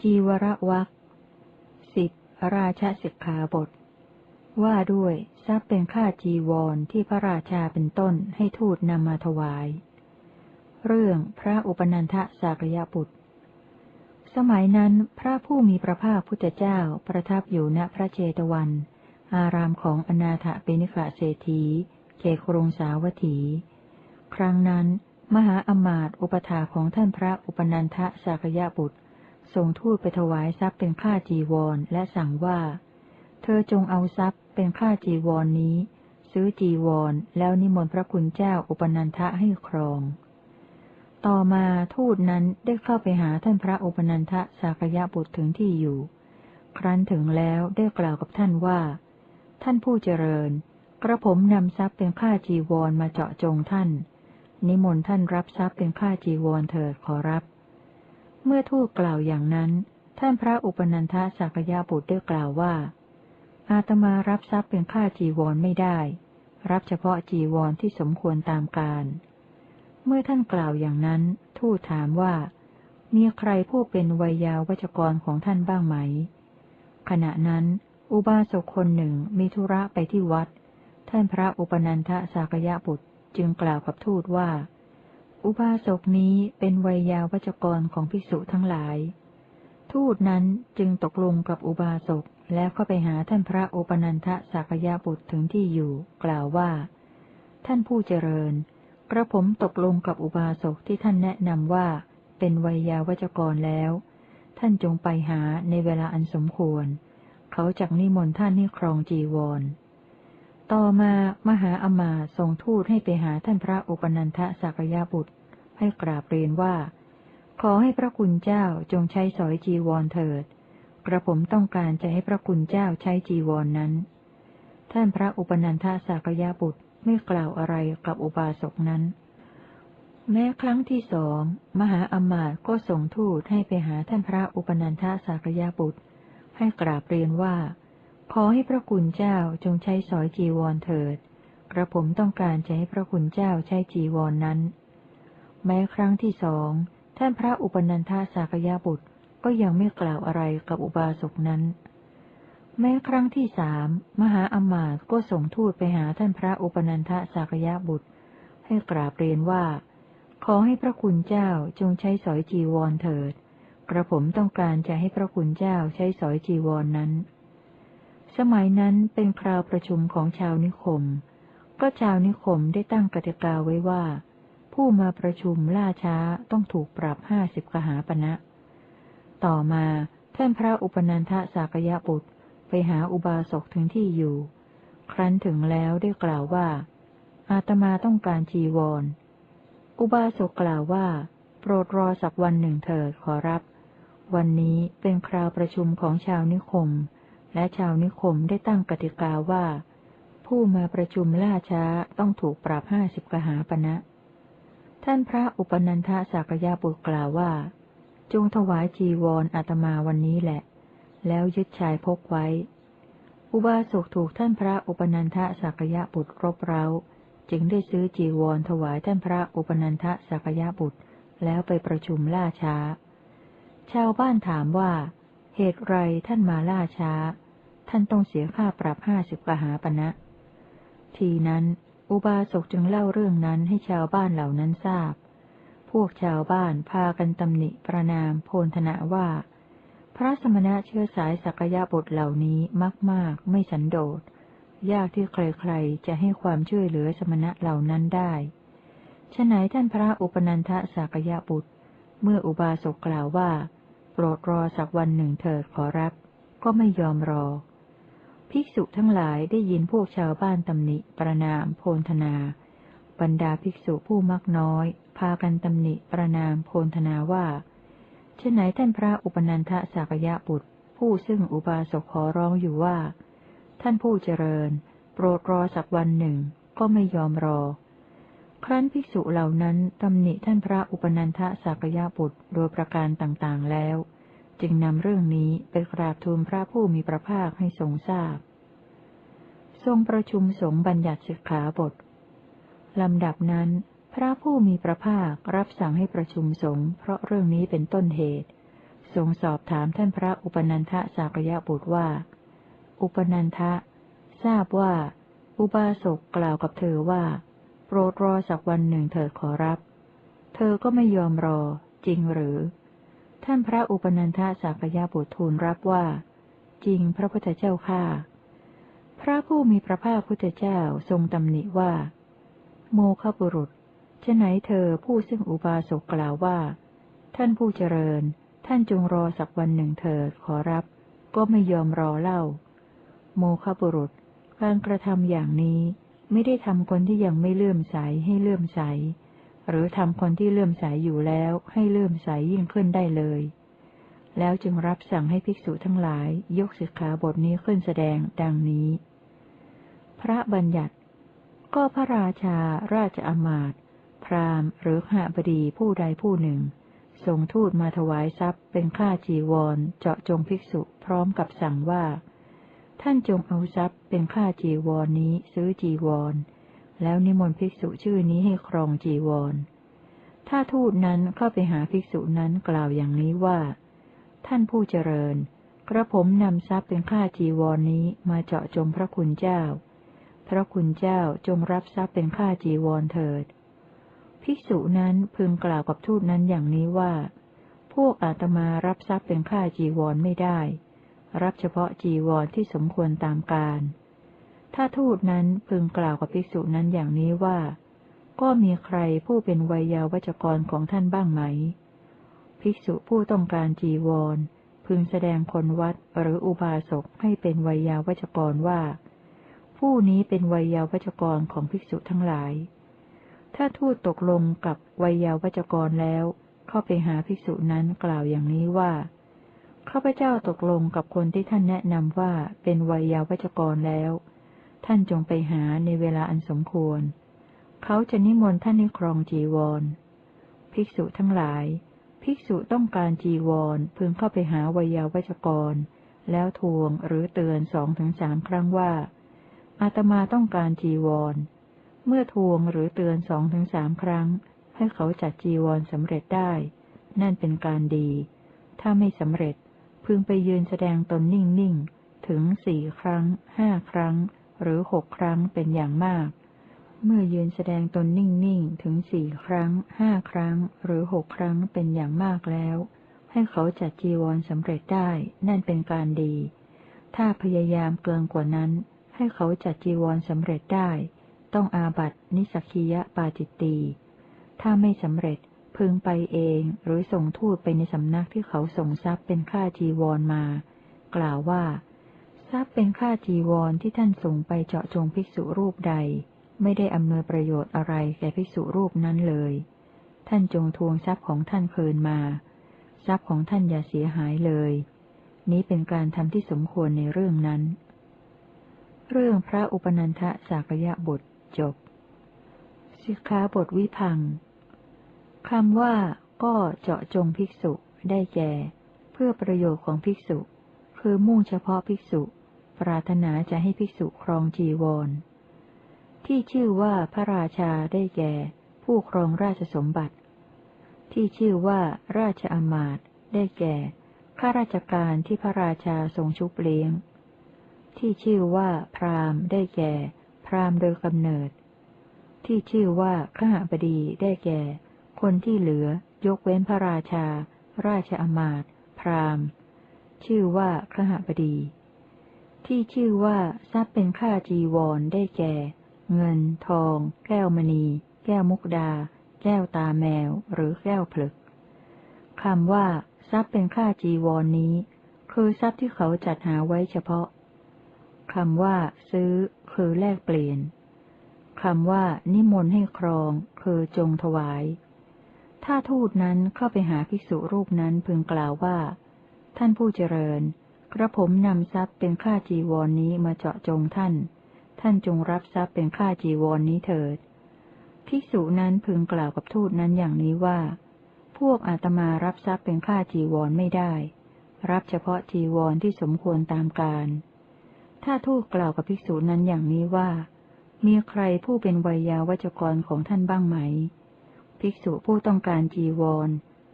จีวรวรรคราชสิกขาบทว่าด้วยทรัพย์เป็นค่าจีวรที่พระราชาเป็นต้นให้ทูตนำมาถวายเรื่องพระอุปนันทสากยบุตรสมัยนั้นพระผู้มีพระภาคพุทธเจ้าประทับอยู่ณพระเชตวันอารามของอนาถปิณกเศรษฐีเขตกรุงสาวัตถีครั้งนั้นมหาอมาตย์อุปถาของท่านพระอุปนันทสากยบุตรส่งทูตไปถวายทรัพย์เป็นค่าจีวรและสั่งว่าเธอจงเอาทรัพย์เป็นค่าจีวรนี้ซื้อจีวรแล้วนิมนต์พระคุณเจ้าอุปนันทะให้ครองต่อมาทูตนั้นได้เข้าไปหาท่านพระอุปนันทสากยบุตรถึงที่อยู่ครั้นถึงแล้วได้กล่าวกับท่านว่าท่านผู้เจริญกระผมนำทรัพย์เป็นค่าจีวรมาเจาะจงท่านนิมนต์ท่านรับทรัพย์เป็นค่าจีวรเถิดขอรับเมื่อทูตกล่าวอย่างนั้นท่านพระอุปนันทสากยบุตรได้กล่าวว่าอาตมารับทรัพย์เป็นค่าจีวรไม่ได้รับเฉพาะจีวรที่สมควรตามกาลเมื่อท่านกล่าวอย่างนั้นทูตถามว่ามีใครผู้เป็นวัยยาวัจกรของท่านบ้างไหมขณะนั้นอุบาสกคนหนึ่งมีธุระไปที่วัดท่านพระอุปนันทสากยบุตรจึงกล่าวกับทูตว่าอุบาสกนี้เป็นวัยยาวัจกรของภิกษุทั้งหลายทูตนั้นจึงตกลงกับอุบาสกแล้วเข้าไปหาท่านพระอุปนันทสากยบุตรถึงที่อยู่กล่าวว่าท่านผู้เจริญกระผมตกลงกับอุบาสกที่ท่านแนะนำว่าเป็นวัยยาวัจกรแล้วท่านจงไปหาในเวลาอันสมควรเขาจักนิมนต์ท่านให้ครองจีวรต่อมามหาอมาตย์ส่งทูตให้ไปหาท่านพระอุปนันทสากยบุตรให้กราบเรียนว่าขอให้พระคุณเจ้าจงใช้สอยจีวรเถิดกระผมต้องการจะให้พระคุณเจ้าใช้จีวรนั้นท่านพระอุปนันทสากยบุตรไม่กล่าวอะไรกับอุบาสกนั้นแม้ครั้งที่สองมหาอมาตย์ก็ส่งทูตให้ไปหาท่านพระอุปนันทสากยบุตรให้กราบเรียนว่าขอให้พระคุณเจ้าจงใช้สอยจีวรเถิดกระผมต้องการจะให้พระคุณเจ้าใช้จีวรนั้นแม้ครั้งที่สองท่านพระอุปนันทสากยบุตรก็ยังไม่กล่าวอะไรกับอุบาสกนั้นแม้ครั้งที่สามมหาอมาตย์ก็ส่งทูตไปหาท่านพระอุปนันทสากยบุตรให้กราบเรียนว่าขอให้พระคุณเจ้าจงใช้สอยจีวรเถิดกระผมต้องการจะให้พระคุณเจ้าใช้สอยจีวรนั้นสมัยนั้นเป็นคราวประชุมของชาวนิคมก็ชาวนิคมได้ตั้งกติกาไว้ว่าผู้มาประชุมล่าช้าต้องถูกปรับ50 กหาปณะต่อมาท่านพระอุปนันทสากยบุตรไปหาอุบาสกถึงที่อยู่ครั้นถึงแล้วได้กล่าวว่าอาตมาต้องการจีวรอุบาสกกล่าวว่าโปรดรอสักวันหนึ่งเถิดขอรับวันนี้เป็นคราวประชุมของชาวนิคมและชาวนิคมได้ตั้งกติกาว่าผู้มาประชุมล่าช้าต้องถูกปรับ50 กหาปณะท่านพระอุปนันทสากยบุตรกล่าวว่าจงถวายจีวรอาตมาวันนี้แหละแล้วยึดชายพกไว้อุบาสกถูกท่านพระอุปนันทสากยบุตรรบเร้าจึงได้ซื้อจีวรถวายท่านพระอุปนันทสากยบุตรแล้วไปประชุมล่าช้าชาวบ้านถามว่าเหตุไรท่านมาล่าช้าท่านต้องเสียค่าปรับ50 กหาปณะทีนั้นอุบาสกจึงเล่าเรื่องนั้นให้ชาวบ้านเหล่านั้นทราบพวกชาวบ้านพากันตำหนิประณามโพลธนาว่าพระสมณะเชื้อสายสักยบุตรเหล่านี้มากไม่สันโดษยากที่ใครๆจะให้ความช่วยเหลือสมณะเหล่านั้นได้ฉะนั้นท่านพระอุปนันทสากยบุตรเมื่ออุบาสกกล่าวว่าโปรดรอสักวันหนึ่งเถิดขอรับก็ไม่ยอมรอภิกษุทั้งหลายได้ยินพวกชาวบ้านตำหนิประณามโพลธนาบรรดาภิกษุผู้มักน้อยพากันตำหนิประณามโพลธนาว่าฉะไหนท่านพระอุปนันทสากยบุตรผู้ซึ่งอุบาสกขอร้องอยู่ว่าท่านผู้เจริญโปรดรอสักวันหนึ่งก็ไม่ยอมรอครั้นภิกษุเหล่านั้นตำหนิท่านพระอุปนันทสากยบุตรโดยประการต่างๆแล้วจึงนำเรื่องนี้ไปกราบทูลพระผู้มีพระภาคให้ทรงทราบทรงประชุมสงฆ์บัญญัติสิกขาบทลำดับนั้นพระผู้มีพระภาครับสั่งให้ประชุมสงฆ์เพราะเรื่องนี้เป็นต้นเหตุ ทรงสอบถามท่านพระอุปนันทสากยบุตรว่าอุปนันทะทราบว่าอุบาสกกล่าวกับเธอว่าโปรดรอสักวันหนึ่งเถิดขอรับเธอก็ไม่ยอมรอจริงหรือท่านพระอุปนันทสากยบุตรทูลรับว่าจริงพระพุทธเจ้าข้าพระผู้มีพระภาคพุทธเจ้าทรงตำหนิว่าโมฆะบุรุษฉะไหนเธอผู้ซึ่งอุบาสกกล่าวว่าท่านผู้เจริญท่านจงรอสักวันหนึ่งเถิดขอรับก็ไม่ยอมรอเล่าโมฆะบุรุษการกระทำอย่างนี้ไม่ได้ทำคนที่ยังไม่เลื่อมใสให้เลื่อมใสหรือทำคนที่เลื่อมใสอยู่แล้วให้เลื่อมใสยิ่งขึ้นได้เลยแล้วจึงรับสั่งให้ภิกษุทั้งหลายยกสิกขาบทนี้ขึ้นแสดงดังนี้พระบัญญัติก็พระราชาราชอมาตย์พราหมณ์หรือขหบดีผู้ใดผู้หนึ่งส่งทูตมาถวายทรัพย์เป็นค่าจีวรเจาะจงภิกษุพร้อมกับสั่งว่าท่านจงเอาทรัพย์เป็นค่าจีวรนี้ซื้อจีวรแล้วนิมนต์ภิกษุชื่อนี้ให้ครองจีวรถ้าทูตนั้นเข้าไปหาภิกษุนั้นกล่าวอย่างนี้ว่าท่านผู้เจริญกระผมนำทรัพย์เป็นค่าจีวรนี้มาเจาะจงพระคุณเจ้าพระคุณเจ้าจงรับทรัพย์เป็นค่าจีวรเถิดภิกษุนั้นพึงกล่าวกับทูตนั้นอย่างนี้ว่าพวกอาตมารับทรัพย์เป็นค่าจีวรไม่ได้รับเฉพาะจีวรที่สมควรตามกาลถ้าทูตนั้นพึงกล่าวกับภิกษุนั้นอย่างนี้ว่าก็มีใครผู้เป็นไวยาวัจกรของท่านบ้างไหมภิกษุผู้ต้องการจีวรพึงแสดงคนวัดหรืออุบาสกให้เป็นไวยาวัจกรว่าผู้นี้เป็นไวยาวัจกรของภิกษุทั้งหลายถ้าทูตตกลงกับไวยาวัจกรแล้วเข้าไปหาภิกษุนั้นกล่าวอย่างนี้ว่าข้าพเจ้าตกลงกับคนที่ท่านแนะนำว่าเป็นไวยาวัจกรแล้วท่านจงไปหาในเวลาอันสมควรเขาจะนิมนต์ท่านให้ครองจีวรภิกษุทั้งหลายภิกษุต้องการจีวรพึงเข้าไปหาไวยาวัจกรแล้วทวงหรือเตือน2-3 ครั้งว่าอาตมาต้องการจีวรเมื่อทวงหรือเตือน2-3 ครั้งให้เขาจัดจีวรสำเร็จได้นั่นเป็นการดีถ้าไม่สำเร็จพึงไปยืนแสดงตนนิ่งๆถึง4 ครั้ง5 ครั้งหรือ6 ครั้งเป็นอย่างมากเมื่อยืนแสดงตนนิ่งๆถึง4 ครั้ง5 ครั้งหรือ6 ครั้งเป็นอย่างมากแล้วให้เขาจัดจีวรสำเร็จได้นั่นเป็นการดีถ้าพยายามเกินกว่านั้นให้เขาจัดจีวรสำเร็จได้ต้องอาบัตินิสสกิยปาจิตตีถ้าไม่สำเร็จพึงไปเองหรือส่งทูตไปในสำนักที่เขาส่งทรัพย์เป็นค่าจีวรมากล่าวว่าทรัพย์เป็นค่าจีวรที่ท่านส่งไปเจาะจงภิกษุรูปใดไม่ได้อำนวยประโยชน์อะไรแก่ภิกษุรูปนั้นเลยท่านจงทวงทรัพย์ของท่านคืนมาทรัพย์ของท่านอย่าเสียหายเลยนี้เป็นการทำที่สมควรในเรื่องนั้นเรื่องพระอุปนันทสากยบุตรจบสิกขาบทวิพังคำว่าก็เจาะจงภิกษุได้แก่เพื่อประโยชน์ของภิกษุคือมุ่งเฉพาะภิกษุปรารถนาจะให้ภิกษุครองจีวรที่ชื่อว่าพระราชาได้แก่ผู้ครองราชสมบัติที่ชื่อว่าราชอมาตย์ได้แก่ข้าราชการที่พระราชาทรงชุบเลี้ยงที่ชื่อว่าพราหมณ์ได้แก่พราหมณ์โดยกำเนิดที่ชื่อว่าขหบดีได้แก่คนที่เหลือยกเว้นพระราชาราชอมาตย์พราหมณ์ชื่อว่าขหบดีที่ชื่อว่าทรัพย์เป็นค่าจีวรได้แก่เงินทองแก้วมณีแก้วมุกดาแก้วตาแมวหรือแก้วผลึกคำว่าทรัพย์เป็นค่าจีวรนี้คือทรัพย์ที่เขาจัดหาไว้เฉพาะคำว่าซื้อคือแลกเปลี่ยนคำว่านิมนต์ให้ครองคือจงถวายถ้าทูตนั้นเข้าไปหาภิกษุรูปนั้นพึงกล่าวว่าท่านผู้เจริญกระผมนำทรัพย์เป็นค่าจีวรนี้มาเจาะจงท่านท่านจงรับทรัพย์เป็นค่าจีวรนี้เถิดภิกษุนั้นพึงกล่าวกับทูตนั้นอย่างนี้ว่าพวกอาตมารับทรัพย์เป็นค่าจีวรไม่ได้รับเฉพาะจีวรที่สมควรตามกาลถ้าทูตกล่าวกับภิกษุนั้นอย่างนี้ว่ามีใครผู้เป็นไวยาวัจกรของท่านบ้างไหมภิกษุผู้ต้องการจีวร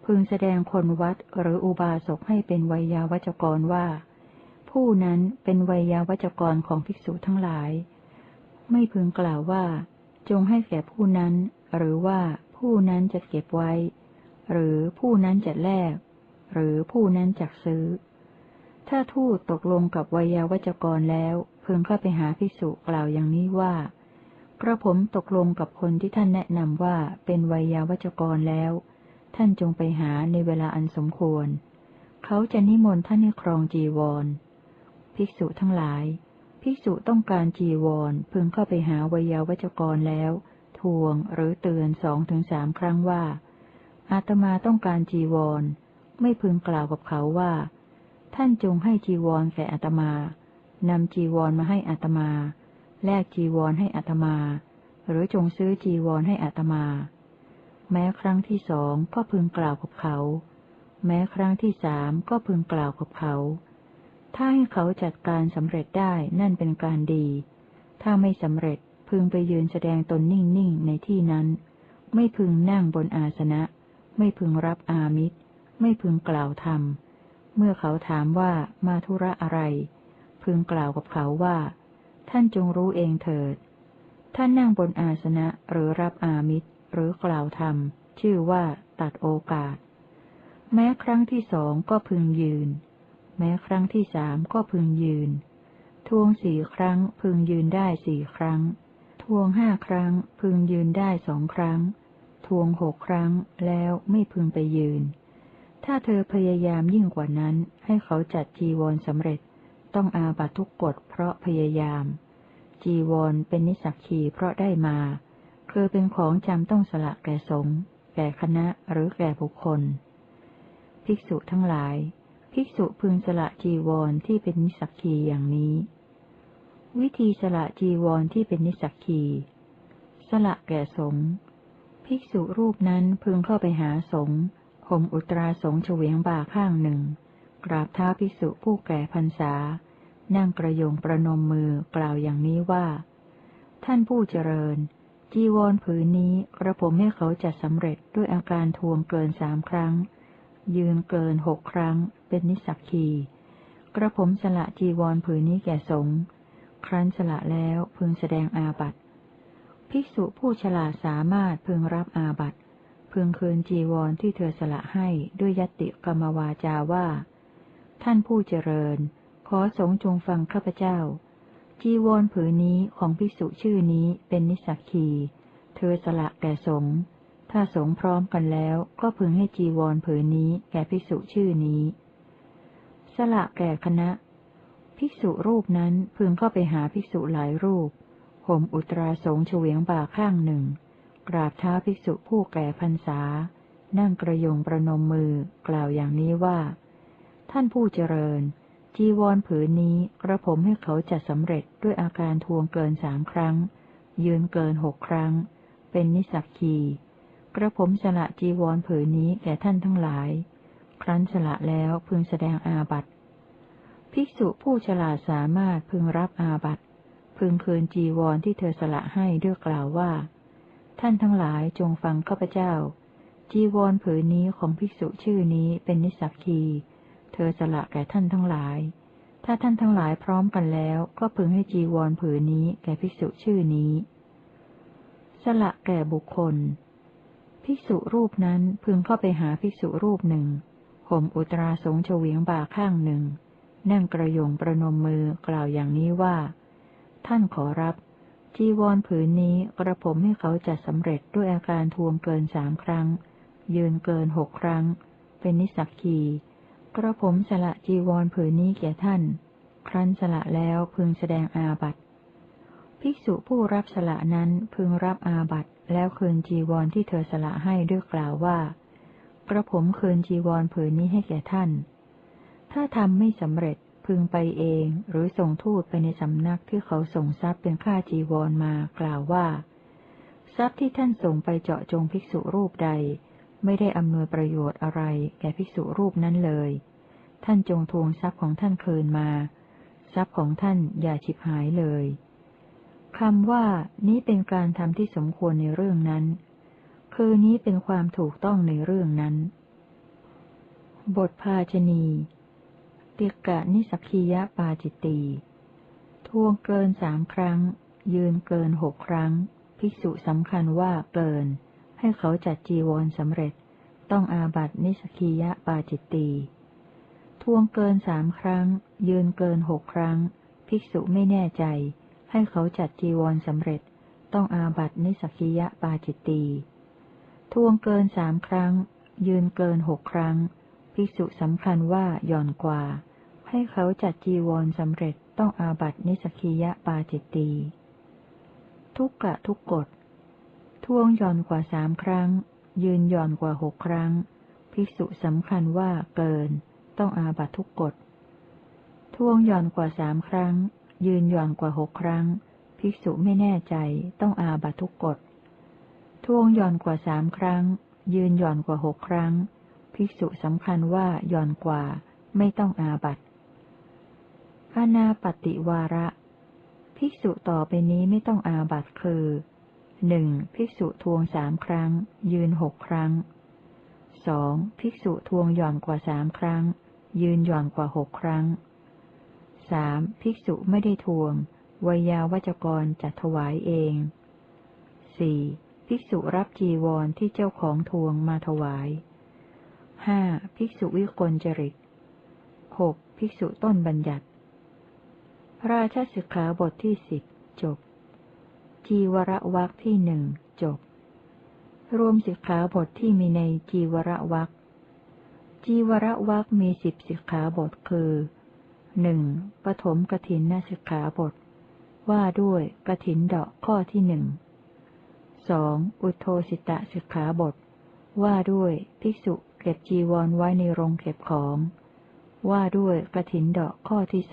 พึงแสดงคนวัดหรืออุบาสกให้เป็นไวยาวัจกรว่าผู้นั้นเป็นไวยาวัจกรของภิกษุทั้งหลายไม่พึงกล่าวว่าจงให้แก่ผู้นั้นหรือว่าผู้นั้นจะเก็บไว้หรือผู้นั้นจะแลกหรือผู้นั้นจักซื้อถ้าทูตตกลงกับไวยาวัจกรแล้วพึงเข้าไปหาภิกษุกล่าวอย่างนี้ว่ากระผมตกลงกับคนที่ท่านแนะนำว่าเป็นไวยาวัจกรแล้วท่านจงไปหาในเวลาอันสมควรเขาจะนิมนต์ท่านให้ครองจีวรภิกษุทั้งหลายภิกษุต้องการจีวรพึงเข้าไปหาไวยาวัจกรแล้วทวงหรือเตือน2-3 ครั้งว่าอาตมาต้องการจีวรไม่พึงกล่าวกับเขาว่าท่านจงให้จีวรแก่อาตมานำจีวรมาให้อาตมาแลกจีวรให้อาตมาหรือจงซื้อจีวรให้อาตมาแม้ครั้งที่2ก็พึงกล่าวกับเขาแม้ครั้งที่3ก็พึงกล่าวกับเขาถ้าให้เขาจัดการสำเร็จได้นั่นเป็นการดีถ้าไม่สำเร็จพึงไปยืนแสดงตนนิ่งๆในที่นั้นไม่พึงนั่งบนอาสนะไม่พึงรับอามิสไม่พึงกล่าวธรรมเมื่อเขาถามว่ามาธุระอะไรพึงกล่าวกับเขาว่าท่านจงรู้เองเถิดท่านนั่งบนอาสนะหรือรับอามิสหรือกล่าวธรรมชื่อว่าตัดโอกาสแม้ครั้งที่2ก็พึงยืนแม้ครั้งที่3ก็พึงยืนทวง4 ครั้งพึงยืนได้4 ครั้งทวง5 ครั้งพึงยืนได้2 ครั้งทวง6 ครั้งแล้วไม่พึงไปยืนถ้าเธอพยายามยิ่งกว่านั้นให้เขาจัดจีวรสำเร็จต้องอาบัตทุกกฎเพราะพยายามจีวรเป็นนิสสักคีเพราะได้มาคือเป็นของจำต้องสละแก่สงฆ์แก่คณะหรือแก่บุคคลภิกษุทั้งหลายภิกษุพึงสละจีวรที่เป็นนิสสักคีอย่างนี้วิธีสละจีวรที่เป็นนิสสักคีสละแก่สงฆ์ภิกษุรูปนั้นพึงเข้าไปหาสงฆ์ห่มอุตราสงฆ์เฉวียงบ่าข้างหนึ่งกราบเท้าภิกษุผู้แก่พรรษานั่งกระโยงประนมมือกล่าวอย่างนี้ว่าท่านผู้เจริญจีวรผืนนี้กระผมให้เขาจัดสำเร็จด้วยอาการทวงเกิน3 ครั้งยืนเกิน6 ครั้งเป็นนิสสักคีกระผมสละจีวรผืนนี้แก่สงฆ์ครั้นสละแล้วพึงแสดงอาบัติภิกษุผู้ฉลาดสามารถพึงรับอาบัติพึงคืนจีวรที่เธอสละให้ด้วยยัตติกรรมวาจาว่าท่านผู้เจริญขอสงฆ์จงฟังข้าพเจ้าจีวรผืนนี้ของภิกษุชื่อนี้เป็นนิสสักคีเธอสละแก่สงฆ์ถ้าสงฆ์พร้อมกันแล้วก็พึงให้จีวรผืนนี้แก่ภิกษุชื่อนี้สละแก่คณะภิกษุรูปนั้นพึงเข้าไปหาภิกษุหลายรูปห่มอุตราสงฆ์เฉวียงบ่าข้างหนึ่งกราบเท้าภิกษุผู้แก่พรรษานั่งกระยงประนมมือกล่าวอย่างนี้ว่าท่านผู้เจริญจีวรผืนนี้กระผมให้เขาจัดสำเร็จด้วยอาการทวงเกิน3 ครั้งยืนเกิน6 ครั้งเป็นนิสสักคีกระผมสละจีวรผืนนี้แก่ท่านทั้งหลายครั้นสละแล้วพึงแสดงอาบัติภิกษุผู้ฉลาดสามารถพึงรับอาบัติพึงคืนจีวรที่เธอสละให้ด้วยกล่าวว่าท่านทั้งหลายจงฟังข้าพเจ้าจีวรผืนนี้ของภิกษุชื่อนี้เป็นนิสสักคีเธอสละแก่ท่านทั้งหลายถ้าท่านทั้งหลายพร้อมกันแล้วก็พึงให้จีวรผืนนี้แก่ภิกษุชื่อนี้สละแก่บุคคลภิกษุรูปนั้นพึงเข้าไปหาภิกษุรูปหนึ่งห่มอุตราสงฆ์เฉวียงบ่าข้างหนึ่งนั่งกระยงประนมมือกล่าวอย่างนี้ว่าท่านขอรับจีวรผืนนี้กระผมให้เขาจัดสำเร็จด้วยอาการทวงเกิน3 ครั้งยืนเกิน6 ครั้งเป็นนิสสักคีกระผมสละจีวรผืนนี้แก่ท่านครั้นสละแล้วพึงแสดงอาบัติภิกษุผู้รับสละนั้นพึงรับอาบัติแล้วคืนจีวรที่เธอสละให้ด้วยกล่าวว่ากระผมคืนจีวรผืนนี้ให้แก่ท่านถ้าทำไม่สำเร็จพึงไปเองหรือส่งทูตไปในสำนักที่เขาส่งทรัพย์เป็นค่าจีวรมากล่าวว่าทรัพย์ที่ท่านส่งไปเจาะจงภิกษุรูปใดไม่ได้อำนวยประโยชน์อะไรแก่ภิกษุรูปนั้นเลยท่านจงทวงทรัพย์ของท่านคืนมาทรัพย์ของท่านอย่าฉิบหายเลยคำว่านี้เป็นการทำที่สมควรในเรื่องนั้นคือนี้เป็นความถูกต้องในเรื่องนั้น บทภาชณีติกะนิสักคียปาจิตตีทวงเกิน3 ครั้งยืนเกิน6 ครั้งภิกษุสำคัญว่าเกินให้เขาจัดจีวรสำเร็จต้องอาบัตินิสักคียปาจิตตีทวงเกิน3 ครั้งยืนเกิน6 ครั้งภิกษุไม่แน่ใจให้เขาจัดจีวรสำเร็จต้องอาบัตินิสักคียปาจิตตีทวงเกิน3 ครั้งยืนเกิน6 ครั้งภิกษุสำคัญว่าหย่อนกว่าให้เขาจัดจีวรสำเร็จต้องอาบัตินิสักคียปาจิตตีทุกกะทุกกฎทวงหย่อนกว่า3 ครั้งยืนหย่อนกว่า6 ครั้งภิกษุสำคัญว่าเกินต้องอาบัติทุกกฎทวงหย่อนกว่า3 ครั้งยืนหย่อนกว่า6 ครั้งภิกษุไม่แน่ใจต้องอาบัติทุกกฎทวงหย่อนกว่า3 ครั้งยืนหย่อนกว่า6 ครั้งภิกษุสำคัญว่าหย่อนกว่าไม่ต้องอาบัติอานาปฏิวาระภิกษุต่อไปนี้ไม่ต้องอาบัติคือ 1. ภิกษุทวง3 ครั้งยืน6 ครั้ง 2. ภิกษุทวงหย่อนกว่า3 ครั้งยืนหย่อนกว่า6 ครั้ง 3. ภิกษุไม่ได้ทวงไวยาวัจกรจัดถวายเอง 4. ภิกษุรับจีวรที่เจ้าของทวงมาถวาย 5. ภิกษุวิกลจริต 6. ภิกษุต้นบัญญัติราชสิกขาบทที่10จบจีวรวรรคที่1จบรวมสิกขาบทที่มีในจีวรวรรคจีวรวรรคมี10สิกขาบทคือ 1. ปฐมกฐินสิกขาบทว่าด้วยกฐินดอกข้อที่ 1 2. อุทโธสิตสิกขาบทว่าด้วยภิกษุเก็บจีวรไว้ในโรงเก็บของว่าด้วยกฐินดอกข้อที่ 2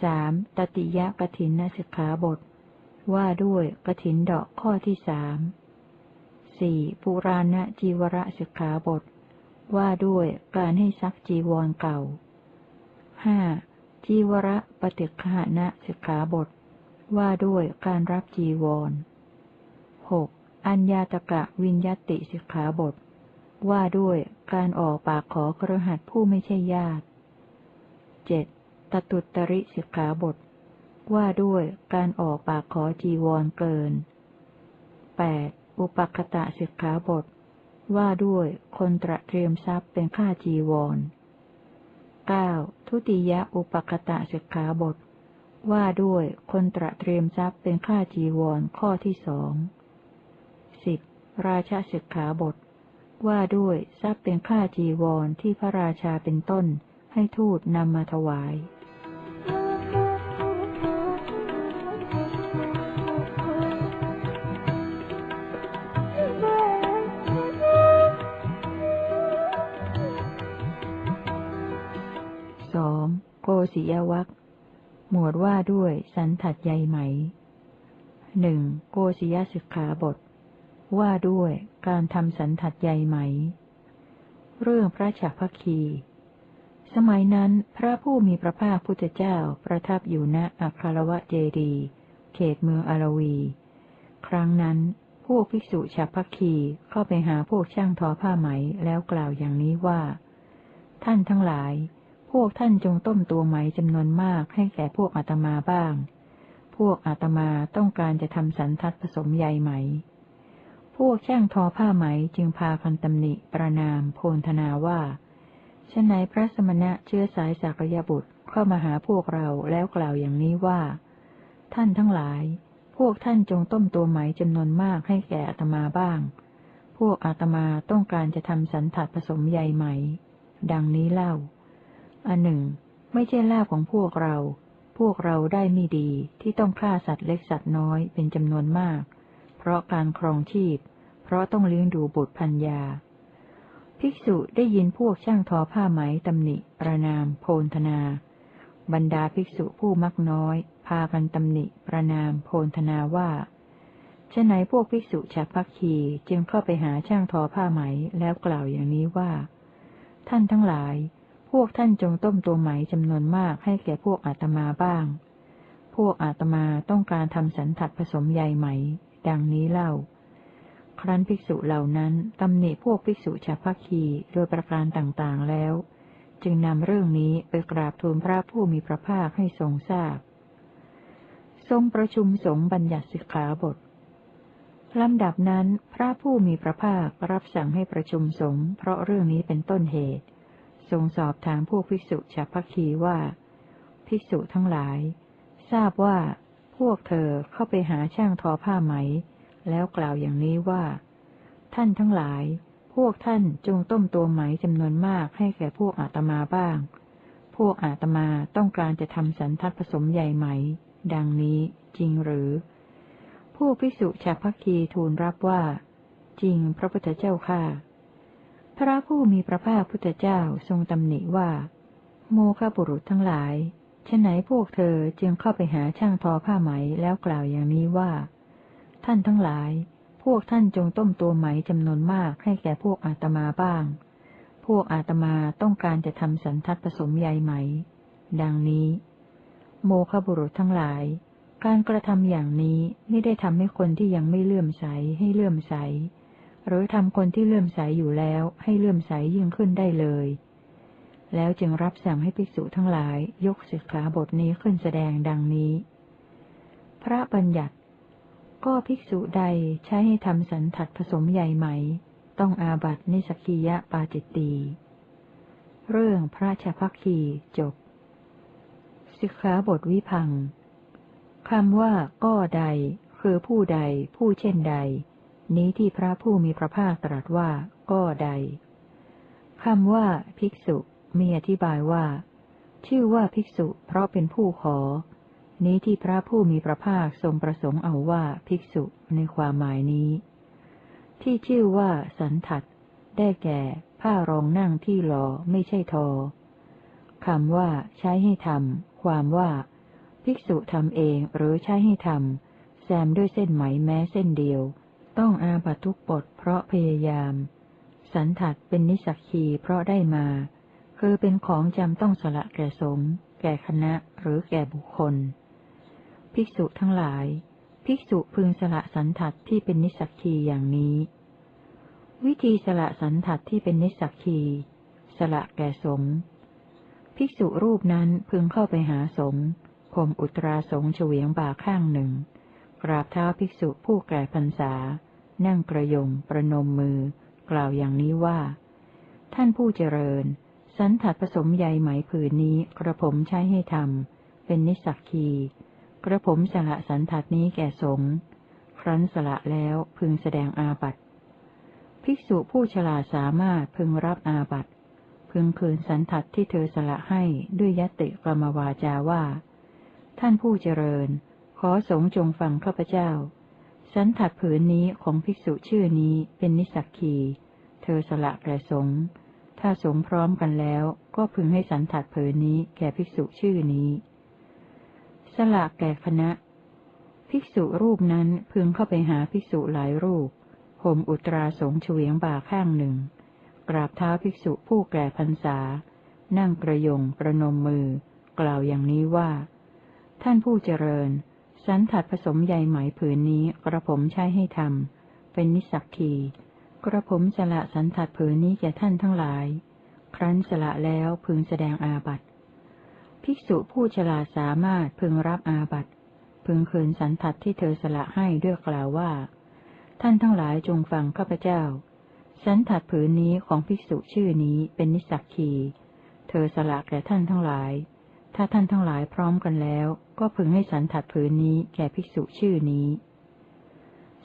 3. ตติยกฐินสิกขาบทว่าด้วยกฐินดอกข้อที่ 3 4. ปุราณจีวรสิกขาบทว่าด้วยการให้ซักจีวรเก่า 5. จีวรปฏิฆานะสิกขาบทว่าด้วยการรับจีวร 6. อัญญาตกะวิญญาติสิกขาบทว่าด้วยการออกปากขอคฤหัสถ์ผู้ไม่ใช่ญาติ 7. ตตุตริสิกขาบทว่าด้วยการออกปากขอจีวรเกิน 8. อุปคตะสิกขาบทว่าด้วยคนตระเตรียมทรัพย์เป็นค่าจีวร 9. ทุติยอุปคตะสิกขาบทว่าด้วยคนตระเตรียมทรัพย์เป็นค่าจีวรข้อที่ 2 10. ราชสิกขาบทว่าด้วยทรัพย์เป็นค่าจีวรที่พระราชาเป็นต้นให้ทูตนำมาถวาย 2. โกศิยวรรคหมวดว่าด้วยสันทัดใยไหม 1. โกศิยสิกขาบทว่าด้วยการทำสันทัดใยไหมเรื่องพระฉัพพคี สมัยนั้นพระผู้มีพระภาคพุทธเจ้าประทับอยู่ณอัคคารวะเจดีย์เขตเมืองอารวี ครั้งนั้นพวกภิกษุฉัพพคีเข้าไปหาพวกช่างทอผ้าไหมแล้วกล่าวอย่างนี้ว่าท่านทั้งหลายพวกท่านจงต้มตัวไหมจำนวนมากให้แก่พวกอาตมาบ้างพวกอาตมาต้องการจะทำสันทัดผสมใยไหมพวกช่างทอผ้าไหมจึงพากันตำหนิประณามโพลธนาว่าฉนัยพระสมณะเชื้อสายสากยบุตรเข้ามาหาพวกเราแล้วกล่าวอย่างนี้ว่าท่านทั้งหลายพวกท่านจงต้มตัวไหมจำนวนมากให้แก่อาตมาบ้างพวกอาตมาต้องการจะทำสันทัดผสมใยไหมดังนี้เล่าอันหนึ่งไม่ใช่ลาภของพวกเราได้ไม่ดีที่ต้องฆ่าสัตว์เล็กสัตว์น้อยเป็นจำนวนมากเพราะการครองชีพเพราะต้องเลี้ยงดูบุตรภรรยาภิกษุได้ยินพวกช่างทอผ้าไหมตำหนิประณามโพลธนาบรรดาภิกษุผู้มักน้อยพากันตำหนิประณามโพลธนาว่าฉนัยพวกภิกษุฉัพพคีจึงเข้าไปหาช่างทอผ้าไหมแล้วกล่าวอย่างนี้ว่าท่านทั้งหลายพวกท่านจงต้มตัวไหมจำนวนมากให้แก่พวกอาตมาบ้างพวกอาตมาต้องการทำสันทัดผสมใยไหมดังนี้เล่า ครั้นภิกษุเหล่านั้นตำหนิพวกภิกษุฉัพพคีโดยประการต่างๆแล้ว จึงนำเรื่องนี้ไปกราบทูลพระผู้มีพระภาคให้ทรงทราบทรงประชุมสงฆ์บัญญัติสิกขาบทลำดับนั้นพระผู้มีพระภาครับสั่งให้ประชุมสงฆ์เพราะเรื่องนี้เป็นต้นเหตุทรงสอบถามพวกภิกษุฉัพพคีว่าภิกษุทั้งหลายทราบว่าพวกเธอเข้าไปหาช่างทอผ้าไหมแล้วกล่าวอย่างนี้ว่าท่านทั้งหลายพวกท่านจงต้มตัวไหมจำนวนมากให้แก่พวกอาตมาบ้างพวกอาตมาต้องการจะทำสันทัดผสมใยไหมดังนี้จริงหรือผู้ภิกษุฉัพพคีทูลรับว่าจริงพระพุทธเจ้าข้าพระผู้มีพระภาคพุทธเจ้าทรงตำหนิว่าโมฆะบุรุษทั้งหลายฉะไหนพวกเธอจึงเข้าไปหาช่างทอผ้าไหมแล้วกล่าวอย่างนี้ว่าท่านทั้งหลายพวกท่านจงต้มตัวไหมจำนวนมากให้แก่พวกอาตมาบ้างพวกอาตมาต้องการจะทำสันทัดผสมใยไหมดังนี้โมฆะบุรุษทั้งหลายการกระทำอย่างนี้ไม่ได้ทำให้คนที่ยังไม่เลื่อมใสให้เลื่อมใสหรือทำคนที่เลื่อมใสอยู่แล้วให้เลื่อมใสยิ่งขึ้นได้เลยแล้วจึงรับสั่งให้ภิกษุทั้งหลายยกสิกขาบทนี้ขึ้นแสดงดังนี้พระบัญญัติก็ภิกษุใดใช้ให้ทำสันทัดผสมใยไหมต้องอาบัตินิสสกิยปาจิตตีเรื่องพระฉัพพคีจบสิกขาบทวิพังค์คำว่าก็ใดคือผู้ใดผู้เช่นใดนี้ที่พระผู้มีพระภาคตรัสว่าก็ใดคำว่าภิกษุมีอธิบายว่าชื่อว่าภิกษุเพราะเป็นผู้ขอนี้ที่พระผู้มีพระภาคทรงประสงค์เอาว่าภิกษุในความหมายนี้ที่ชื่อว่าสันทัดได้แก่ผ้ารองนั่งที่หลอไม่ใช่ทอคำว่าใช้ให้ทำความว่าภิกษุทำเองหรือใช้ให้ทำแซมด้วยเส้นไหมแม้เส้นเดียวต้องอาบัตทุกบทเพราะพยายามสันทัดเป็นนิสสักคีเพราะได้มาคือเป็นของจำต้องสละแก่สงฆ์แก่คณะหรือแก่บุคคลภิกษุทั้งหลายภิกษุพึงสละสันทัดที่เป็นนิสสักคีอย่างนี้วิธีสละสันทัดที่เป็นนิสสักคีสละแก่สงฆ์ภิกษุรูปนั้นพึงเข้าไปหาสงฆ์ข่มอุตราสงฆ์เฉวียงบ่าข้างหนึ่งกราบเท้าภิกษุผู้แก่พรรษานั่งกระยงประนมมือกล่าวอย่างนี้ว่าท่านผู้เจริญสันทัดผสมใยไหมผืนนี้กระผมใช้ให้ทำเป็นนิสสักคีกระผมสละสันทัดนี้แก่สงฆ์ครั้นสละแล้วพึงแสดงอาบัติภิกษุผู้ฉลาดสามารถพึงรับอาบัติพึงคืนสันทัดที่เธอสละให้ด้วยยติกรรมวาจาว่าท่านผู้เจริญขอสงฆ์จงฟังข้าพเจ้าสันทัดผืนนี้ของภิกษุชื่อนี้เป็นนิสสักคีเธอสละแก่สงฆ์ถ้าสงฆ์พร้อมกันแล้วก็พึงให้สันทัดผืนนี้แก่ภิกษุชื่อนี้สละแก่คณะภิกษุรูปนั้นพึงเข้าไปหาภิกษุหลายรูปห่มอุตราสงฆ์เฉวียงบ่าข้างหนึ่งกราบเท้าภิกษุผู้แก่พรรษานั่งกระยงประนมมือกล่าวอย่างนี้ว่าท่านผู้เจริญสันทัดผสมใยไหมผืนนี้กระผมใช้ให้ทำเป็นนิสสักคีกระผมสละสันทัดผืนนี้แก่ท่านทั้งหลายครั้นสละแล้วพึงแสดงอาบัติภิกษุผู้ฉลาดสามารถพึงรับอาบัติพึงคืนสันทัดที่เธอสละให้ด้วยกล่าวว่าท่านทั้งหลายจงฟังข้าพเจ้าสันทัดผืนนี้ของภิกษุชื่อนี้เป็นนิสสักคีเธอสละแก่ท่านทั้งหลายถ้าท่านทั้งหลายพร้อมกันแล้วก็พึงให้สันทัดผืนนี้แก่ภิกษุชื่อนี้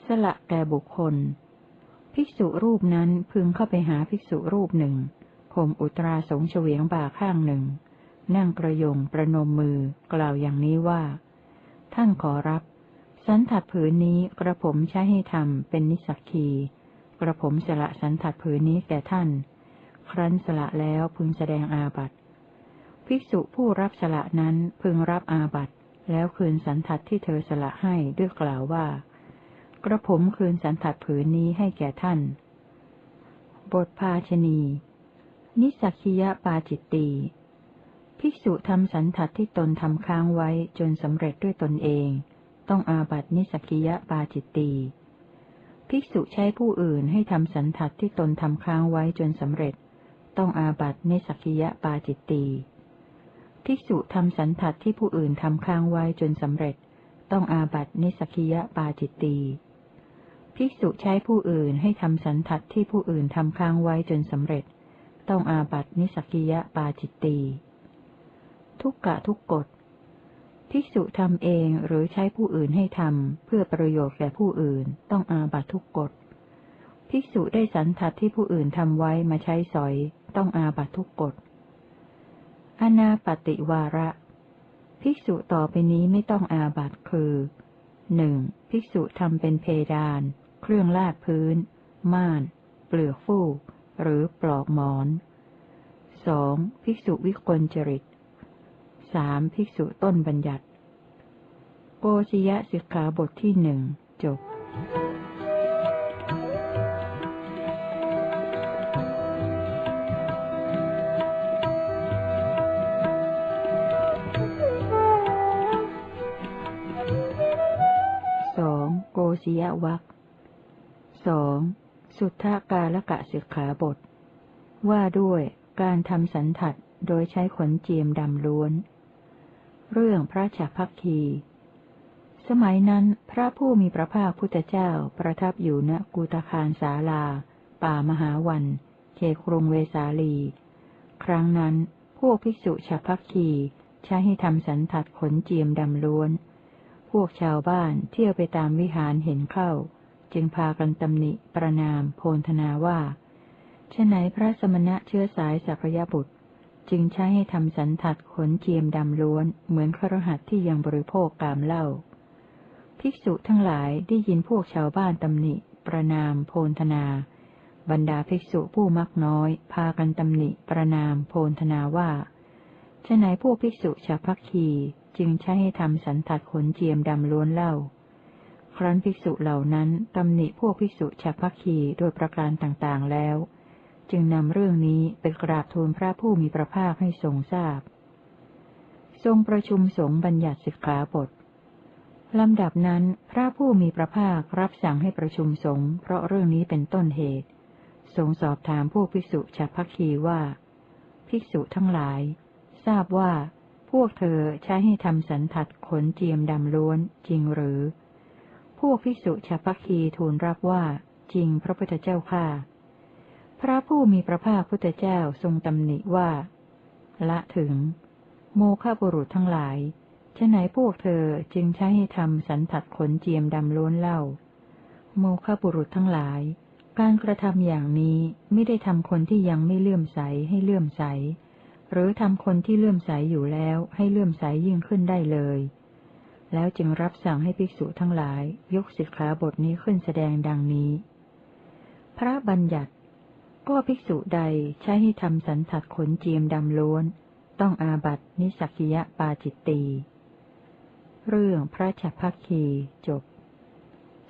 สละแก่บุคคลภิกษุรูปนั้นพึงเข้าไปหาภิกษุรูปหนึ่งข่มอุตราสงฆ์เฉวียงบ่าข้างหนึ่งนั่งกระยงประนมมือกล่าวอย่างนี้ว่าท่านขอรับสันทัดผืนนี้กระผมใช้ให้ทำเป็นนิสสักคีกระผมสละสันทัดผืนนี้แก่ท่านครั้นสละแล้วพึงแสดงอาบัติภิกษุผู้รับสละนั้นพึงรับอาบัติแล้วคืนสันทัดที่เธอสละให้ด้วยกล่าวว่ากระผมคืนสันทัดผืนนี้ให้แก่ท่านบทภาชณีนิสสักคียปาจิตตีภิกษุทำสันทัดที่ตนทำค้างไว้จนสำเร็จด้วยตนเองต้องอาบัตินิสสักคียปาจิตตี ภิกษุใช้ผู้อื่นให้ทำสันทัดที่ตนทำค้างไว้จนสำเร็จต้องอาบัติเนสสกิยปาจิตตีภิกษุทำสันทัดที่ผู้อื่นทำค้างไว้จนสำเร็จต้องอาบัติเนสสกิยปาจิตตีภิกษุใช้ผู้อื่นให้ทำสันทัดที่ผู้อื่นทำค้างไว้จนสำเร็จต้องอาบัตินิสสกิยปาจิตตีทุกกะทุกกฎภิกษุทำเองหรือใช้ผู้อื่นให้ทำเพื่อประโยชน์แก่ผู้อื่นต้องอาบัติทุกกฎภิกษุได้สันทัดที่ผู้อื่นทำไว้มาใช้สอยต้องอาบัติทุกกฎอนาปฏิวาระภิกษุต่อไปนี้ไม่ต้องอาบัติคือหนึ่งภิกษุทำเป็นเพดานเครื่องลาดพื้นม่านเปลือกฟูกหรือปลอกหมอนสองภิกษุวิกลจริตสามภิกษุต้นบัญญัติโกศิยสิกขาบทที่หนึ่งจบสองโกศิยวรรคสองสุทธกาลกะสิกขาบทว่าด้วยการทำสันทัดโดยใช้ขนเจียมดำล้วนเรื่องพระฉัพพคีสมัยนั้นพระผู้มีพระภาคพุทธเจ้าประทับอยู่ณกุฏคารศาลาป่ามหาวันเขตกรุงเวสาลีครั้งนั้นพวกภิกษุฉัพพคีใช้ให้ทำสันทัดขนเจียมดำล้วนพวกชาวบ้านเที่ยวไปตามวิหารเห็นเข้าจึงพากันตำหนิประณามโพลธนาว่าฉะไหนพระสมณะเชื้อสายสักยบุตรจึงใช้ให้ทำสันทัดขนเจียมดำล้วนเหมือนคฤหัสถ์ที่ยังบริโภคกามเหล้าภิกษุทั้งหลายได้ยินพวกชาวบ้านตำหนิประณามโพลธนาบรรดาภิกษุผู้มักน้อยพากันตำหนิประณามโพลธนาว่าฉะไหนพวกภิกษุฉัพพคีจึงใช้ให้ทำสันทัดขนเจียมดำล้วนเล่าครั้นภิกษุเหล่านั้นตำหนิพวกภิกษุฉัพพคีโดยประการต่างๆแล้วจึงนำเรื่องนี้ไปกราบทูลพระผู้มีพระภาคให้ทรงทราบทรงประชุมสงฆ์บัญญัติสิกขาบทลำดับนั้นพระผู้มีพระภาครับสั่งให้ประชุมสงฆ์เพราะเรื่องนี้เป็นต้นเหตุทรงสอบถามพวกภิกษุฉัพพคีว่าภิกษุทั้งหลายทราบว่าพวกเธอใช้ให้ทำสันทัดขนเจียมดำล้วนจริงหรือพวกภิกษุฉัพพคีทูลรับว่าจริงพระพุทธเจ้าข้าพระผู้มีพระภาคพุทธเจ้าทรงตำหนิว่าละถึงโมฆะบุรุษทั้งหลายฉะไหนพวกเธอจึงใช้ให้ทำสันทัดขนเจียมดำล้วนเล่าโมฆะบุรุษทั้งหลายการกระทำอย่างนี้ไม่ได้ทำคนที่ยังไม่เลื่อมใสให้เลื่อมใสหรือทำคนที่เลื่อมใสอยู่แล้วให้เลื่อมใสยิ่งขึ้นได้เลยแล้วจึงรับสั่งให้ภิกษุทั้งหลายยกสิกขาบทนี้ขึ้นแสดงดังนี้พระบัญญัติก็ภิกษุใดใช้ให้ทำสันทัดขนเจียมดำล้วนต้องอาบัตินิสสกิยปาจิตตีเรื่องพระฉัพพคีจบ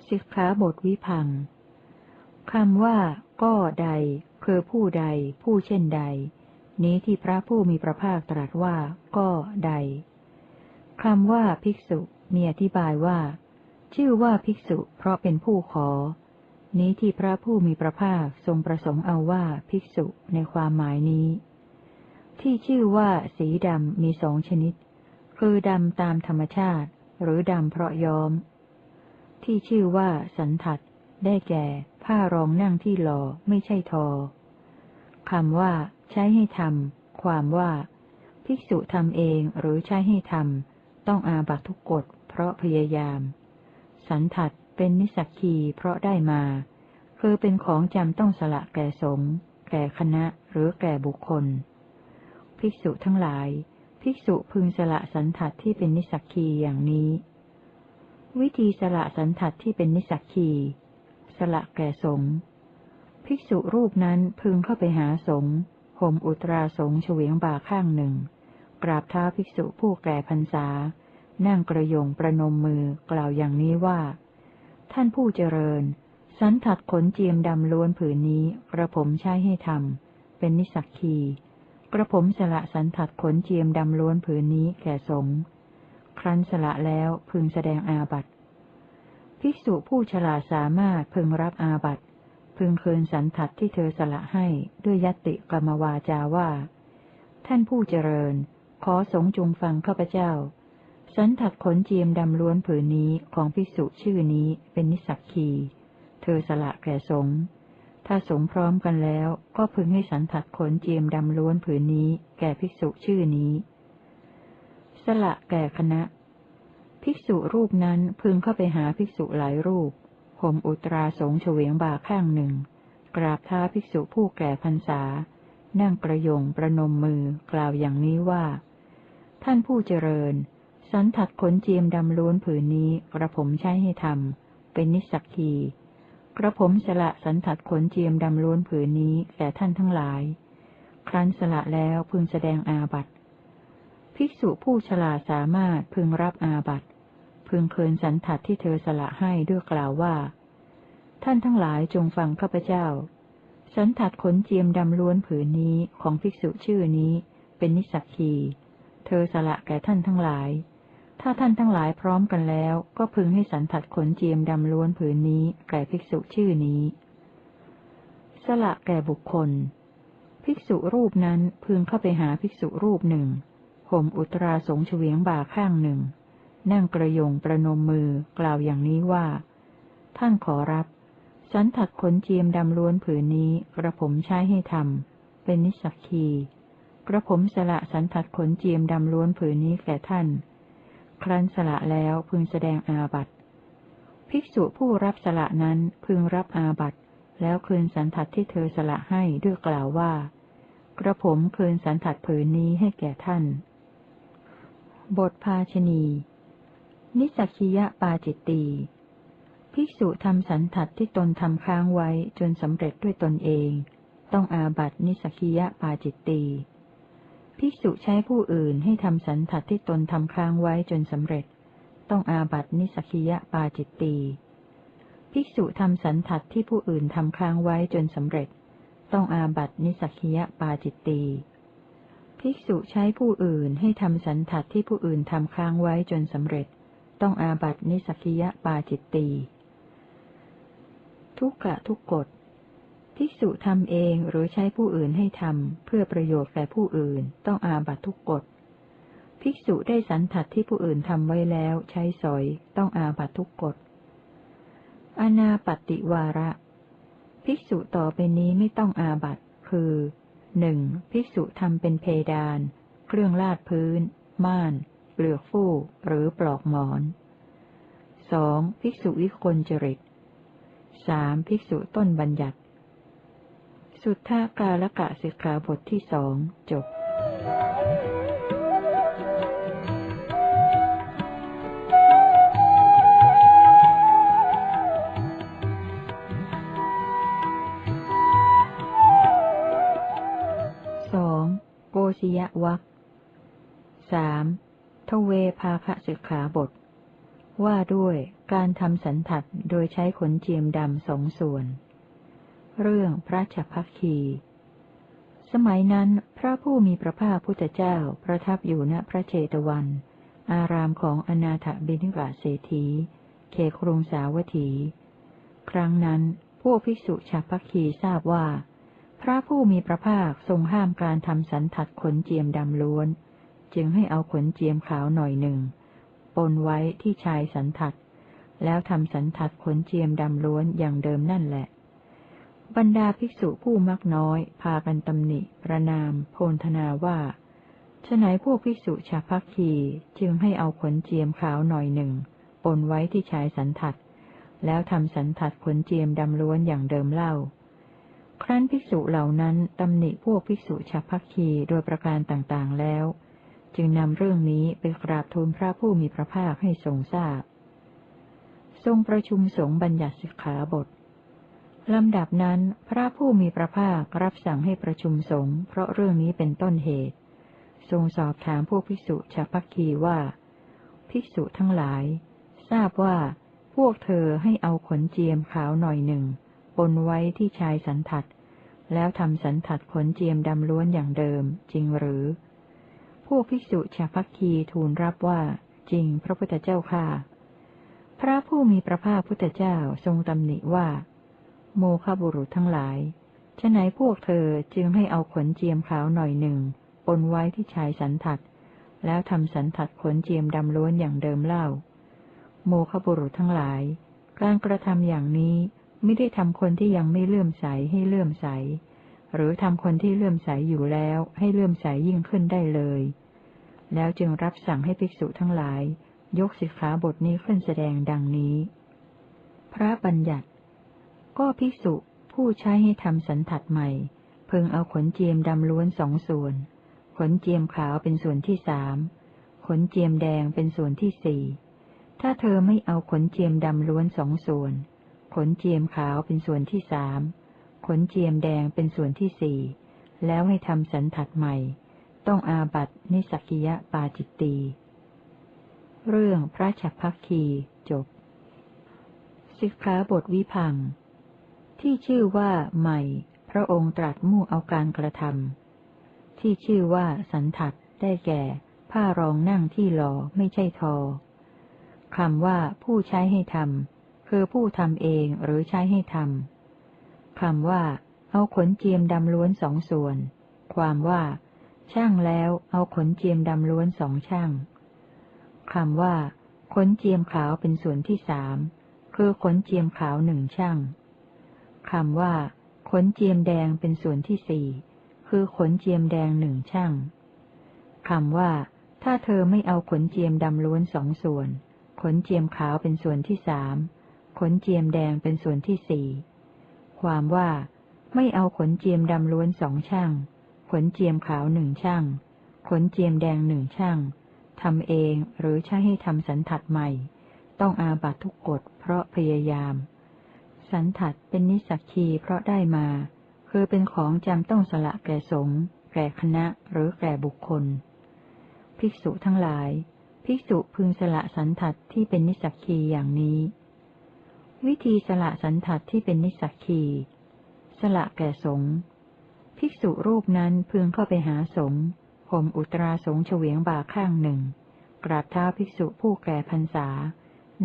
สิกขาบทวิพังค์คำว่าก็ใดคือผู้ใดผู้เช่นใดนี้ที่พระผู้มีพระภาคตรัสว่าก็ใดคำว่าภิกษุมีอธิบายว่าชื่อว่าภิกษุเพราะเป็นผู้ขอนี้ที่พระผู้มีพระภาคทรงประสงค์เอาว่าภิกษุในความหมายนี้ที่ชื่อว่าสีดำมีสองชนิดคือดำตามธรรมชาติหรือดำเพราะย้อมที่ชื่อว่าสันทัดได้แก่ผ้ารองนั่งที่หล่อไม่ใช่ทอคำว่าใช้ให้ทำความว่าภิกษุทำเองหรือใช้ให้ทำต้องอาบัตทุกกฎเพราะพยายามสันทัดเป็นนิสสักคีเพราะได้มาคือเป็นของจำต้องสละแก่สงฆ์แก่คณะหรือแก่บุคคลภิกษุทั้งหลายภิกษุพึงสละสันทัดที่เป็นนิสสักคีอย่างนี้วิธีสละสันทัดที่เป็นนิสสักคีสละแก่สงฆ์ภิกษุรูปนั้นพึงเข้าไปหาสงฆ์ห่มอุตราสงฆ์เฉวียงบ่าข้างหนึ่งกราบเท้าภิกษุผู้แก่พรรษานั่งกระยงประนมมือกล่าวอย่างนี้ว่าท่านผู้เจริญสันทัดขนเจียมดำล้วนผืนนี้กระผมใช้ให้ทำเป็นนิสสักคีกระผมสละสันทัดขนเจียมดำล้วนผืนนี้แก่สงฆ์ครั้นสละแล้วพึงแสดงอาบัติ ภิกษุผู้ฉลาดสามารถพึงรับอาบัติพึงคืนสันทัดที่เธอสละให้ด้วยยัตติกรรมวาจาว่าท่านผู้เจริญขอสงฆ์จงฟังข้าพเจ้าสันทัดขนเจียมดำล้วนผืนนี้ของภิกษุชื่อนี้เป็นนิสสักคีเธอสละแก่สงฆ์ถ้าสงฆ์พร้อมกันแล้วก็พึงให้สันทัดขนเจียมดำล้วนผืนนี้แก่ภิกษุชื่อนี้สละแก่คณะภิกษุรูปนั้นพึงเข้าไปหาภิกษุหลายรูปห่มอุตราสงฆ์เฉวียงบ่าข้างหนึ่งกราบเท้าภิกษุผู้แก่พรรษานั่งประยงประนมมือกล่าวอย่างนี้ว่าท่านผู้เจริญสันทัดขนเจียมดำล้วนผืนนี้กระผมใช้ให้ทำเป็นนิสสักคีกระผมสละสันทัดขนเจียมดำล้วนผืนนี้แก่ท่านทั้งหลายครั้นสละแล้วพึงแสดงอาบัติภิกษุผู้ฉลาดสามารถพึงรับอาบัติพึงคืนสันทัดที่เธอสละให้ด้วยกล่าวว่าท่านทั้งหลายจงฟังข้าพเจ้าสันทัดขนเจียมดำล้วนผืนนี้ของภิกษุชื่อนี้เป็นนิสสักคีเธอสละแก่ท่านทั้งหลายถ้าท่านทั้งหลายพร้อมกันแล้วก็พึงให้สันทัดขนเจียมดำล้วนผืนนี้แก่ภิกษุชื่อนี้สละแก่บุคคลภิกษุรูปนั้นพึงเข้าไปหาภิกษุรูปหนึ่งห่มอุตราสงฆ์เฉวียงบ่าข้างหนึ่งนั่งกระยงประนมมือกล่าวอย่างนี้ว่าท่านขอรับสันทัดขนเจียมดำล้วนผืนนี้กระผมใช้ให้ทำเป็นนิสสักคีกระผมสละสันทัดขนเจียมดำล้วนผืนนี้แก่ท่านครั้นสละแล้วพึงแสดงอาบัติภิกษุผู้รับสละนั้นพึงรับอาบัติแล้วคืนสันทัดที่เธอสละให้ด้วยกล่าวว่ากระผมคืนสันทัดผืนนี้ให้แก่ท่านบทภาชณีนิสสักคียปาจิตตีภิกษุทำสันทัดที่ตนทำค้างไว้จนสำเร็จด้วยตนเองต้องอาบัตินิสสักคียปาจิตตีภิกษุใช้ผู้อื่นให้ทำสันทัดที่ตนทำค้างไว้จนสำเร็จต้องอาบัตินิสสักคียปาจิตตีภิกษุทำสันทัดที่ผู้อื่นทำค้างไว้จนสำเร็จต้องอาบัตินิสสักคียปาจิตตีภิกษุใช้ผู้อื่นให้ทำสันทัดที่ผู้อื่นทำค้างไว้จนสำเร็จต้องอาบัตินิสสักคียปาจิตตีทุกกะทุกกฎภิกษุทำเองหรือใช้ผู้อื่นให้ทำเพื่อประโยชน์แก่ผู้อื่นต้องอาบัติทุกกฎภิกษุได้สันทัดที่ผู้อื่นทำไว้แล้วใช้สอยต้องอาบัติทุกกฎอนาปัตติวาระภิกษุต่อไปนี้ไม่ต้องอาบัติคือหนึ่งภิกษุทำเป็นเพดานเครื่องลาดพื้นม่านเปลือกฟูกหรือปลอกหมอนสองภิกษุวิกลจริตสามภิกษุต้นบัญญัติสุทธากาลกะสิกขาบทที่สองจบสองโกศิยวรรคสามทเวภาคะสิกขาบทว่าด้วยการทำสันทัดโดยใช้ขนเจียมดำสองส่วนเรื่องพระฉัพพคี สมัยนั้นพระผู้มีพระภาคพุทธเจ้าประทับอยู่ณพระเชตวันอารามของอนาถบิณฑิกเศรษฐีเขตกรุงสาวัตถีครั้งนั้นพวกภิกษุฉัพพคีทราบว่าพระผู้มีพระภาคทรงห้ามการทำสันทัดขนเจียมดำล้วนจึงให้เอาขนเจียมขาวหน่อยหนึ่งปนไว้ที่ชายสันทัดแล้วทำสันทัดขนเจียมดำล้วนอย่างเดิมนั่นแหละบรรดาภิกษุผู้มักน้อยพากันตำหนิประนามโพลธนาว่าฉะไหนพวกภิกษุฉัพพคีจึงให้เอาขนเจียมขาวหน่อยหนึ่งปนไว้ที่ชายสันทัดแล้วทำสันทัดขนเจียมดำล้วนอย่างเดิมเล่าครั้นภิกษุเหล่านั้นตำหนิพวกภิกษุฉัพพคีโดยประการต่างๆแล้วจึงนำเรื่องนี้ไปกราบทูลพระผู้มีพระภาคให้ทรงทราบทรงประชุมสงฆ์บัญญัติสิกขาบทลำดับนั้นพระผู้มีพระภาครับสั่งให้ประชุมสงฆ์เพราะเรื่องนี้เป็นต้นเหตุทรงสอบถามพวกภิกษุฉัพพคีว่าภิกษุทั้งหลายทราบว่าพวกเธอให้เอาขนเจียมขาวหน่อยหนึ่งปนไว้ที่ชายสันทัดแล้วทำสันทัดขนเจียมดำล้วนอย่างเดิมจริงหรือพวกภิกษุฉัพพคีทูลรับว่าจริงพระพุทธเจ้าข้า พระผู้มีพระภาคพุทธเจ้าทรงตำหนิว่าโมฆะบุรุษทั้งหลายฉะไหนพวกเธอจึงให้เอาขนเจียมขาวหน่อยหนึ่งปนไว้ที่ชายสันทัดแล้วทำสันทัดขนเจียมดำล้วนอย่างเดิมเล่าโมฆะบุรุษทั้งหลายการกระทำอย่างนี้ไม่ได้ทำคนที่ยังไม่เลื่อมใสให้เลื่อมใสหรือทำคนที่เลื่อมใสอยู่แล้วให้เลื่อมใสยิ่งขึ้นได้เลยแล้วจึงรับสั่งให้ภิกษุทั้งหลายยกสิกขาบทนี้ขึ้นแสดงดังนี้พระบัญญัติก็ภิกษุผู้ใช้ให้ทำสันทัดใหม่พึงเอาขนเจียมดำล้วนสองส่วนขนเจียมขาวเป็นส่วนที่สามขนเจียมแดงเป็นส่วนที่สี่ถ้าเธอไม่เอาขนเจียมดำล้วนสองส่วนขนเจียมขาวเป็นส่วนที่สามขนเจียมแดงเป็นส่วนที่สี่แล้วให้ทำสันทัดใหม่ต้องอาบัตินิสสกิยปาจิตตีเรื่องพระฉัพพคีจบสิกขาบทวิพังค์ที่ชื่อว่าใหม่พระองค์ตรัสมุ่งเอาการกระทำที่ชื่อว่าสันทัดได้แก่ผ้ารองนั่งที่หล่อไม่ใช่ทอคำว่าผู้ใช้ให้ทำคือผู้ทำเองหรือใช้ให้ทำคำว่าเอาขนเจียมดำล้วนสองส่วนความว่าช่างแล้วเอาขนเจียมดำล้วนสองช่างคำว่าขนเจียมขาวเป็นส่วนที่สามคือขนเจียมขาวหนึ่งช่างคำว่าขนเจียมแดงเป็นส่วนที่สี่คือขนเจียมแดงหนึ่งช่างคำว่าถ้าเธอไม่เอาขนเจียมดำล้วนสองส่วนขนเจียมขาวเป็นส่วนที่สามขนเจียมแดงเป็นส่วนที่สี่ความว่าไม่เอาขนเจียมดำล้วนสองช่างขนเจียมขาวหนึ่งช่างขนเจียมแดงหนึ่งช่างทำเองหรือใช้ให้ทำสันทัดใหม่ต้องอาบัตทุกกฎเพราะพยายามสันทัดเป็นนิสสักคีเพราะได้มาคือเป็นของจำต้องสละแก่สงฆ์แก่คณะหรือแก่บุคคลภิกษุทั้งหลายภิกษุพึงสละสันทัดที่เป็นนิสสักคีอย่างนี้วิธีสละสันทัดที่เป็นนิสสักคีสละแก่สงฆ์ภิกษุรูปนั้นพึงเข้าไปหาสงฆ์ห่มอุตราสงฆ์เฉวียงบ่าข้างหนึ่งกราบเท้าภิกษุผู้แก่พรรษา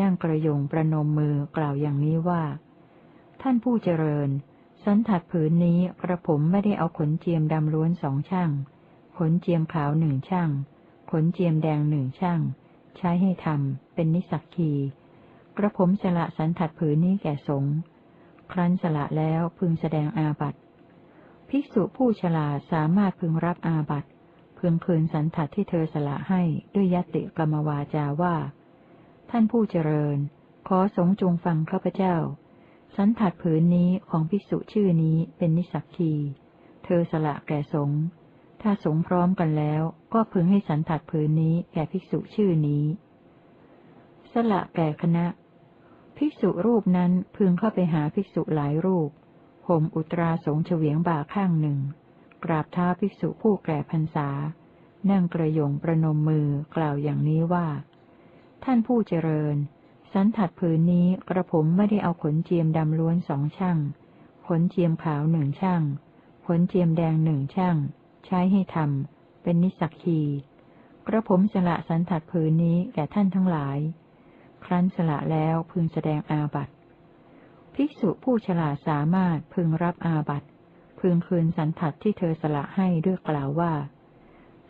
นั่งกระยงประนมมือกล่าวอย่างนี้ว่าท่านผู้เจริญสันทัดผืนนี้กระผมไม่ได้เอาขนเจียมดำล้วนสองช่างขนเจียมขาวหนึ่งช่างขนเจียมแดงหนึ่งช่างใช้ให้ทำเป็นนิสสักคีกระผมสละสันทัดผืนนี้แก่สงฆ์ครั้นสละแล้วพึงแสดงอาบัติภิกษุผู้ฉลาดสามารถพึงรับอาบัติพึงคืนสันทัดที่เธอสละให้ด้วยยติกรรมวาจาว่าท่านผู้เจริญขอสงฆ์จงฟังข้าพเจ้าสันทัดผืนนี้ของภิกษุชื่อนี้เป็นนิสสักคีเธอสละแก่สงฆ์ถ้าสงฆ์พร้อมกันแล้วก็พึงให้สันทัดผืนนี้แก่ภิกษุชื่อนี้สละแก่คณะภิกษุรูปนั้นพึงเข้าไปหาภิกษุหลายรูปห่มอุตราสงฆ์เฉวียงบ่าข้างหนึ่งกราบเท้าภิกษุผู้แก่พรรษานั่งกระยงประนมมือกล่าวอย่างนี้ว่าท่านผู้เจริญสันทัดผืนนี้กระผมไม่ได้เอาขนเจียมดำล้วนสองช่างขนเจียมขาวหนึ่งช่างขนเจียมแดงหนึ่งช่างใช้ให้ทำเป็นนิสสักคีกระผมสละสันทัดผืนนี้แก่ท่านทั้งหลายครั้นสละแล้วพึงแสดงอาบัติภิกษุผู้ฉลาดสามารถพึงรับอาบัติพึงคืนสันทัดที่เธอสละให้ด้วยกล่าวว่า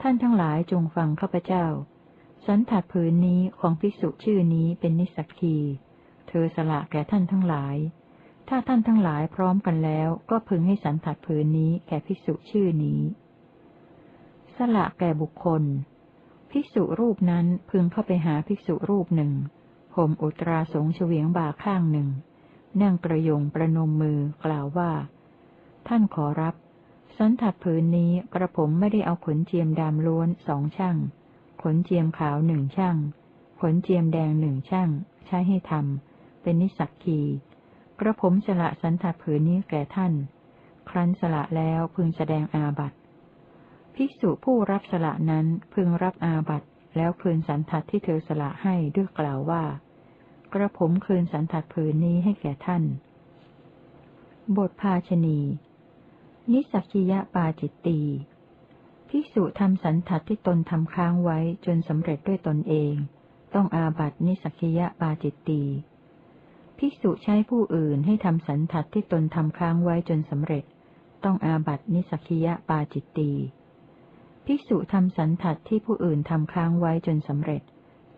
ท่านทั้งหลายจงฟังข้าพเจ้าสันทัดผืนนี้ของภิกษุชื่อนี้เป็นนิสสักคีเธอสละแก่ท่านทั้งหลายถ้าท่านทั้งหลายพร้อมกันแล้วก็พึงให้สันทัดผืนนี้แก่ภิกษุชื่อนี้สละแก่บุคคลภิกษุรูปนั้นพึงเข้าไปหาภิกษุรูปหนึ่งห่มอุตราสงฆ์เฉวียงบ่าข้างหนึ่งนั่งกระยงประนมมือกล่าวว่าท่านขอรับสันทัดผืนนี้กระผมไม่ได้เอาขนเจียมดำล้วนสองช่างขนเจียมขาวหนึ่งช่างขนเจียมแดงหนึ่งช่างใช้ให้ทำเป็นนิสสักคีกระผมสละสันทัดผืนนี้แก่ท่านครั้นสละแล้วพึงแสดงอาบัติภิกษุผู้รับสละนั้นพึงรับอาบัติแล้วคืนสันทัดที่เธอสละให้ด้วยกล่าวว่ากระผมคืนสันทัดผืนนี้ให้แก่ท่านบทภาชณีนิสสักคียปาจิตตีภิกษุทำสันทัดที่ตนทำค้างไว้จนสำเร็จด้วยตนเอง ต้องอาบัตินิสสกิยปาจิตตีภิกษุใช้ผู้อื่นให้ทำสันทัดที่ตนทำค้างไว้จนสำเร็จต้องอาบัตินิสสกิยปาจิตตีภิกษุทำสันทัดที่ผู้อื่นทำค้างไว้จนสำเร็จ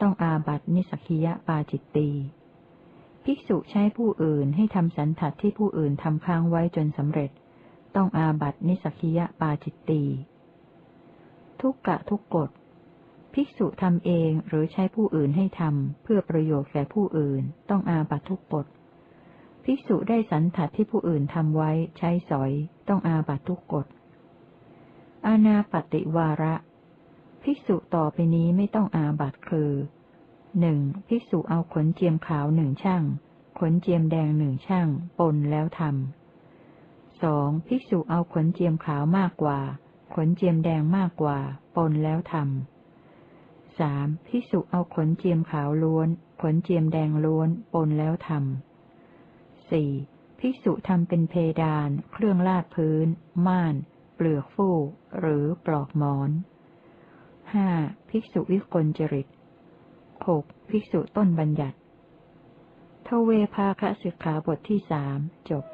ต้องอาบัตินิสสกิยปาจิตตีภิกษุใช้ผู้อื่นให้ทำสันทัดที่ผู้อื่นทำค้างไว้จนสำเร็จต้องอาบัตินิสสกิยปาจิตตีทุกกะทุกกฎภิกษุทำเองหรือใช้ผู้อื่นให้ทำเพื่อประโยชน์แก่ผู้อื่นต้องอาบัตทุกกฎภิกษุได้สันทัดที่ผู้อื่นทำไว้ใช้สอยต้องอาบัตทุกกฎอานาปฏิวาระภิกษุต่อไปนี้ไม่ต้องอาบัตคือหนึ่งภิกษุเอาขนเจียมขาว1 ชั่งขนเจียมแดง1 ชั่งปนแล้วทำสองภิกษุเอาขนเจียมขาวมากกว่าขนเจียมแดงมากกว่าปนแล้วทำสามภิกษุเอาขนเจียมขาวล้วนขนเจียมแดงล้วนปนแล้วทำสี่ภิกษุทำเป็นเพดานเครื่องลาดพื้นม่านเปลือกฟูกหรือปลอกหมอนห้าภิกษุวิกลจริตหกภิกษุต้นบัญญัติทเวภาคสิกขาบทที่3จบ